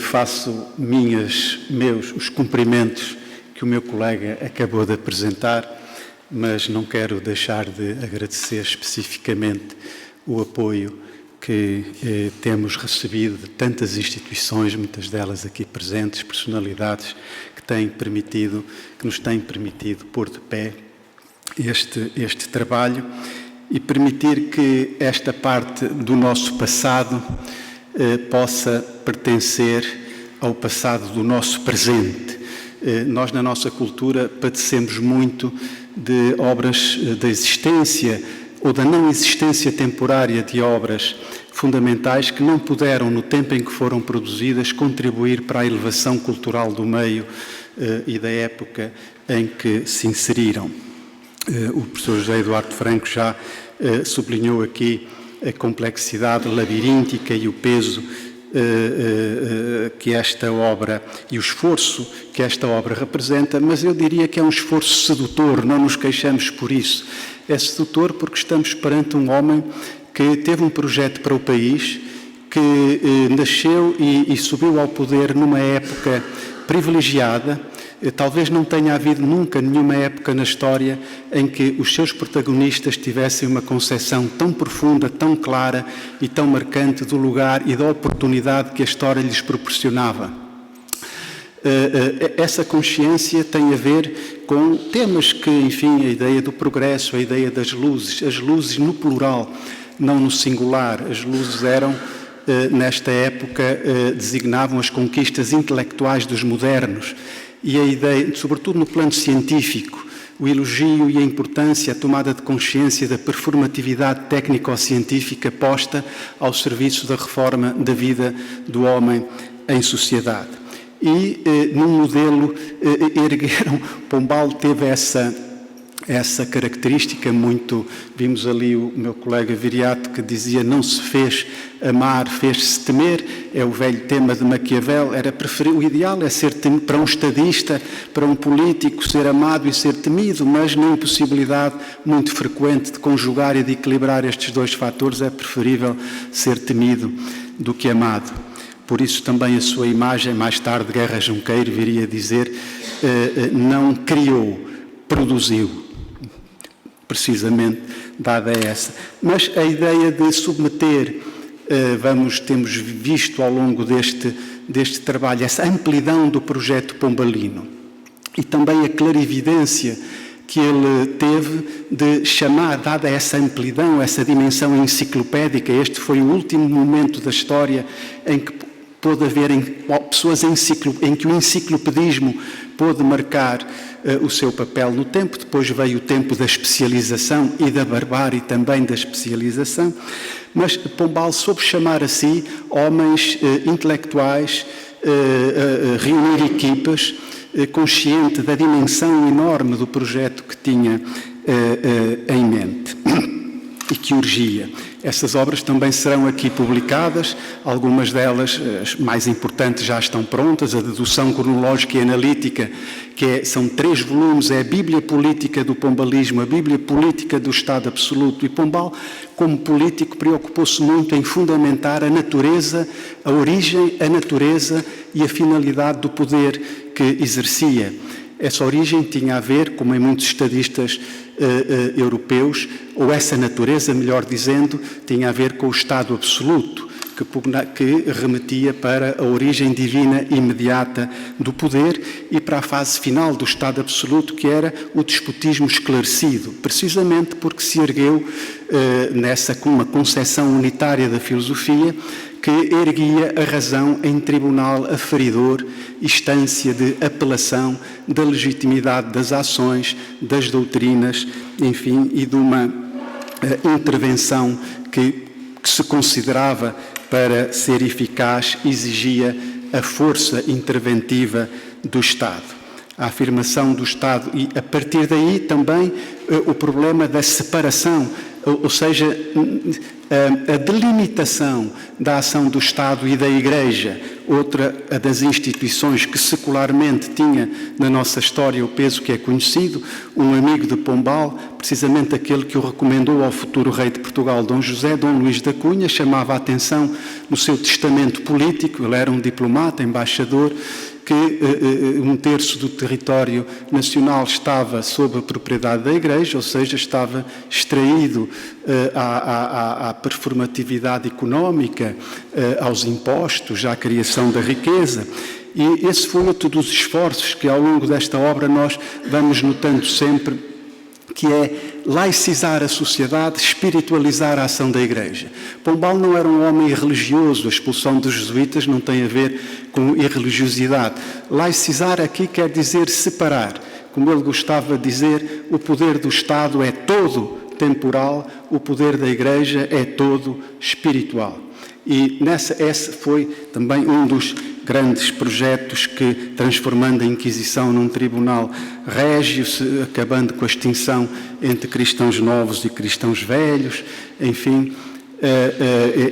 faço meus os cumprimentos que o meu colega acabou de apresentar, mas não quero deixar de agradecer especificamente o apoio que temos recebido de tantas instituições, muitas delas aqui presentes, personalidades que nos têm permitido pôr de pé este trabalho e permitir que esta parte do nosso passado possa pertencer ao passado do nosso presente. Nós, na nossa cultura, padecemos muito de obras da existência ou da não existência temporária de obras fundamentais que não puderam, no tempo em que foram produzidas, contribuir para a elevação cultural do meio e da época em que se inseriram. O professor José Eduardo Franco já sublinhou aqui a complexidade labiríntica e o peso que esta obra e o esforço que esta obra representa, mas eu diria que é um esforço sedutor, não nos queixamos por isso. É sedutor porque estamos perante um homem que teve um projeto para o país, que nasceu e subiu ao poder numa época privilegiada. Talvez não tenha havido nunca nenhuma época na história em que os seus protagonistas tivessem uma concepção tão profunda, tão clara e tão marcante do lugar e da oportunidade que a história lhes proporcionava. Essa consciência tem a ver com temas que, enfim, a ideia do progresso, a ideia das luzes, as luzes no plural, não no singular. As luzes eram, nesta época, designavam as conquistas intelectuais dos modernos. E a ideia, sobretudo no plano científico, o elogio e a importância, a tomada de consciência da performatividade técnico-científica posta ao serviço da reforma da vida do homem em sociedade. E, num modelo, ergueram, Pombal teve essa característica muito, vimos ali o meu colega Viriato que dizia não se fez amar, fez-se temer, é o velho tema de Maquiavel, o ideal é ser temido, para um estadista, para um político, ser amado e ser temido, mas na impossibilidade muito frequente de conjugar e de equilibrar estes dois fatores é preferível ser temido do que amado. Por isso também a sua imagem, mais tarde Guerra Junqueiro viria dizer, não criou, produziu, precisamente dada essa. Mas a ideia de submeter, temos visto ao longo deste trabalho, essa amplidão do projeto pombalino e também a clarividência que ele teve de chamar, dada essa amplidão, essa dimensão enciclopédica, este foi o último momento da história em que pôde haver pessoas em que o enciclopedismo pôde marcar o seu papel no tempo. Depois veio o tempo da especialização e da barbárie também da especialização, mas Pombal soube chamar a si homens intelectuais, reunir equipas, consciente da dimensão enorme do projeto que tinha em mente e que urgia. Essas obras também serão aqui publicadas, algumas delas, as mais importantes, já estão prontas, a dedução cronológica e analítica, são 3 volumes, é a Bíblia Política do Pombalismo, a Bíblia Política do Estado Absoluto, e Pombal, como político, preocupou-se muito em fundamentar a natureza, a origem, a natureza e a finalidade do poder que exercia. Essa origem tinha a ver, como em muitos estadistas europeus, ou essa natureza, melhor dizendo, tinha a ver com o Estado absoluto, que remetia para a origem divina imediata do poder e para a fase final do Estado absoluto, que era o despotismo esclarecido, precisamente porque se ergueu com uma concepção unitária da filosofia que erguia a razão em tribunal aferidor, instância de apelação da legitimidade das ações, das doutrinas, enfim, e de uma intervenção que se considerava, para ser eficaz, exigia a força interventiva do Estado. A afirmação do Estado e, a partir daí, também o problema da separação, ou seja, a delimitação da ação do Estado e da Igreja, outra das instituições que secularmente tinha na nossa história o peso que é conhecido. Um amigo de Pombal, precisamente aquele que o recomendou ao futuro rei de Portugal, Dom José, Dom Luís da Cunha, chamava a atenção no seu testamento político, ele era um diplomata, embaixador, que 1/3 do território nacional estava sob a propriedade da Igreja, ou seja, estava extraído à performatividade económica, aos impostos, à criação da riqueza. E esse foi outro dos esforços que ao longo desta obra nós vamos notando sempre, que é laicizar a sociedade, espiritualizar a ação da Igreja. Pombal não era um homem irreligioso, a expulsão dos jesuítas não tem a ver com irreligiosidade. Laicizar aqui quer dizer separar. Como ele gostava de dizer, o poder do Estado é todo temporal, o poder da Igreja é todo espiritual. E esse foi também um dos grandes projetos que, transformando a Inquisição num tribunal régio, acabando com a extinção entre cristãos novos e cristãos velhos, enfim,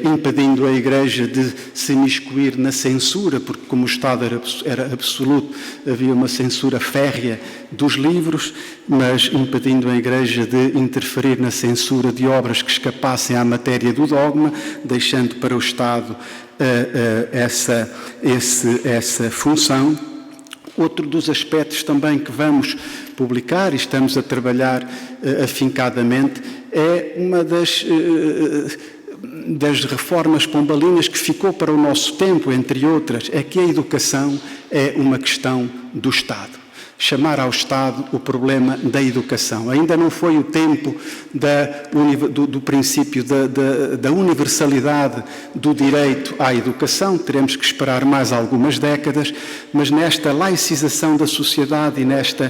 impedindo a Igreja de se imiscuir na censura, porque como o Estado era absoluto, havia uma censura férrea dos livros, mas impedindo a Igreja de interferir na censura de obras que escapassem à matéria do dogma, deixando para o Estado essa função. Outro dos aspectos também que vamos publicar e estamos a trabalhar afincadamente é uma das reformas pombalinas que ficou para o nosso tempo, entre outras, é que a educação é uma questão do Estado. Chamar ao Estado o problema da educação. Ainda não foi o tempo do princípio da universalidade do direito à educação, teremos que esperar mais algumas décadas, mas nesta laicização da sociedade e neste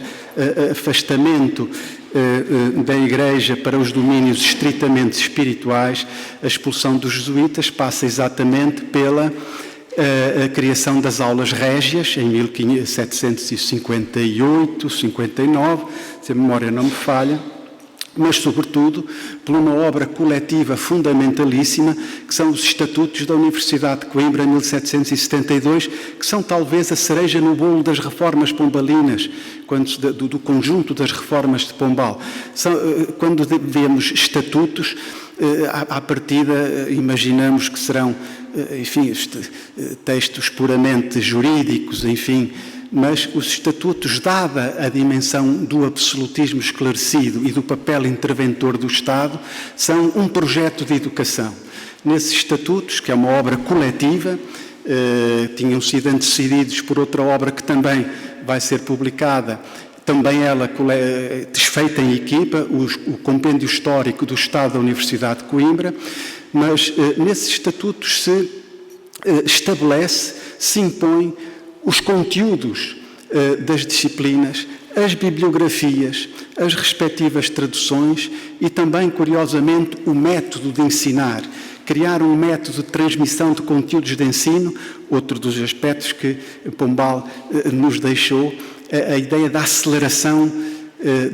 afastamento da Igreja para os domínios estritamente espirituais, a expulsão dos jesuítas passa exatamente pela a criação das aulas régias, em 1758, 59, se a memória não me falha, mas, sobretudo, por uma obra coletiva fundamentalíssima, que são os Estatutos da Universidade de Coimbra, em 1772, que são talvez a cereja no bolo das reformas pombalinas, do conjunto das reformas de Pombal. Quando vemos estatutos, à partida imaginamos que serão, enfim, textos puramente jurídicos, enfim, mas os estatutos, dada a dimensão do absolutismo esclarecido e do papel interventor do Estado, são um projeto de educação. Nesses estatutos, que é uma obra coletiva, tinham sido antecedidos por outra obra que também vai ser publicada, também ela desfeita em equipa, o Compêndio Histórico do Estado da Universidade de Coimbra, mas nesses estatutos se estabelece, se impõe os conteúdos das disciplinas, as bibliografias, as respectivas traduções e também, curiosamente, o método de ensinar. Criar um método de transmissão de conteúdos de ensino, outro dos aspectos que Pombal nos deixou, a ideia da aceleração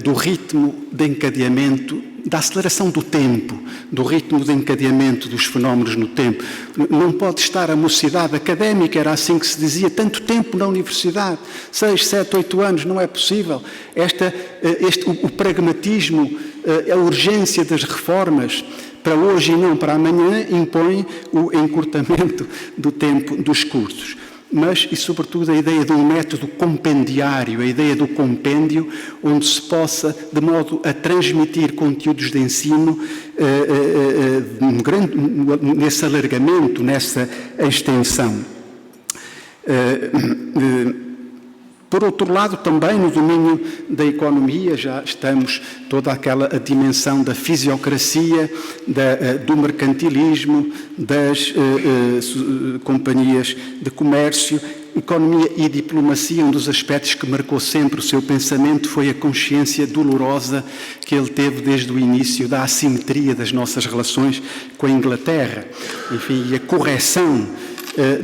do ritmo de encadeamento, da aceleração do tempo, do ritmo de encadeamento dos fenómenos no tempo. Não pode estar a mocidade académica, era assim que se dizia, tanto tempo na universidade, 6, 7, 8 anos, não é possível. O pragmatismo, a urgência das reformas, para hoje e não para amanhã, impõe o encurtamento do tempo dos cursos. Mas, e sobretudo, a ideia de um método compendiário, a ideia do compêndio, onde se possa, de modo a transmitir conteúdos de ensino nesse alargamento, nessa extensão. Por outro lado, também no domínio da economia, já estamos toda aquela dimensão da fisiocracia, do mercantilismo, das companhias de comércio, economia e diplomacia. Um dos aspectos que marcou sempre o seu pensamento foi a consciência dolorosa que ele teve desde o início da assimetria das nossas relações com a Inglaterra. Enfim, e a correção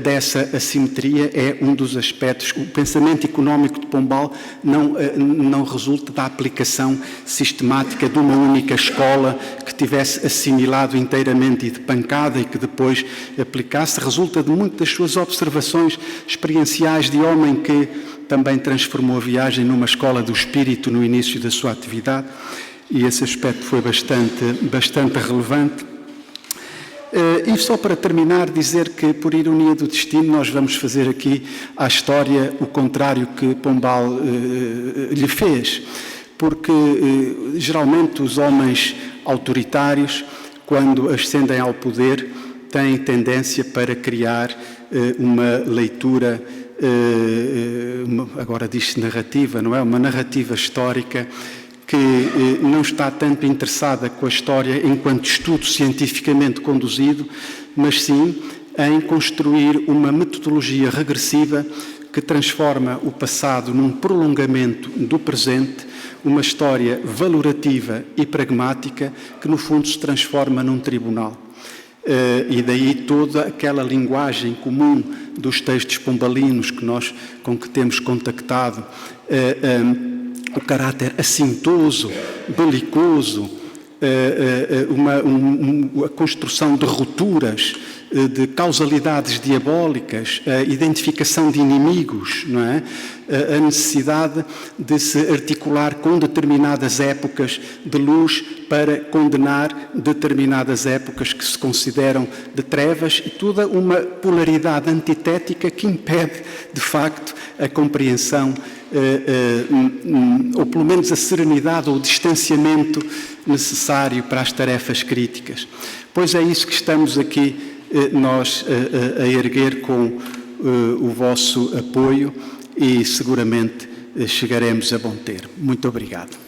dessa assimetria é um dos aspectos. O pensamento económico de Pombal não resulta da aplicação sistemática de uma única escola que tivesse assimilado inteiramente e de pancada e que depois aplicasse. Resulta de muitas das suas observações experienciais de homem que também transformou a viagem numa escola do espírito no início da sua atividade. e esse aspecto foi bastante relevante. E só para terminar, dizer que, por ironia do destino, nós vamos fazer aqui à história o contrário que Pombal lhe fez, porque geralmente os homens autoritários, quando ascendem ao poder, têm tendência para criar uma leitura, agora diz-se narrativa, não é? Uma narrativa histórica que não está tanto interessada com a história enquanto estudo cientificamente conduzido, mas sim em construir uma metodologia regressiva que transforma o passado num prolongamento do presente, uma história valorativa e pragmática que, no fundo, se transforma num tribunal. E daí toda aquela linguagem comum dos textos pombalinos com que temos contactado, o caráter assintoso, belicoso, a construção de rupturas, de causalidades diabólicas, a identificação de inimigos, não é? A necessidade de se articular com determinadas épocas de luz para condenar determinadas épocas que se consideram de trevas, e toda uma polaridade antitética que impede, de facto, a compreensão, ou pelo menos a serenidade ou o distanciamento necessário para as tarefas críticas. Pois é isso que estamos aqui nós a erguer com o vosso apoio, e seguramente chegaremos a bom termo. Muito obrigado.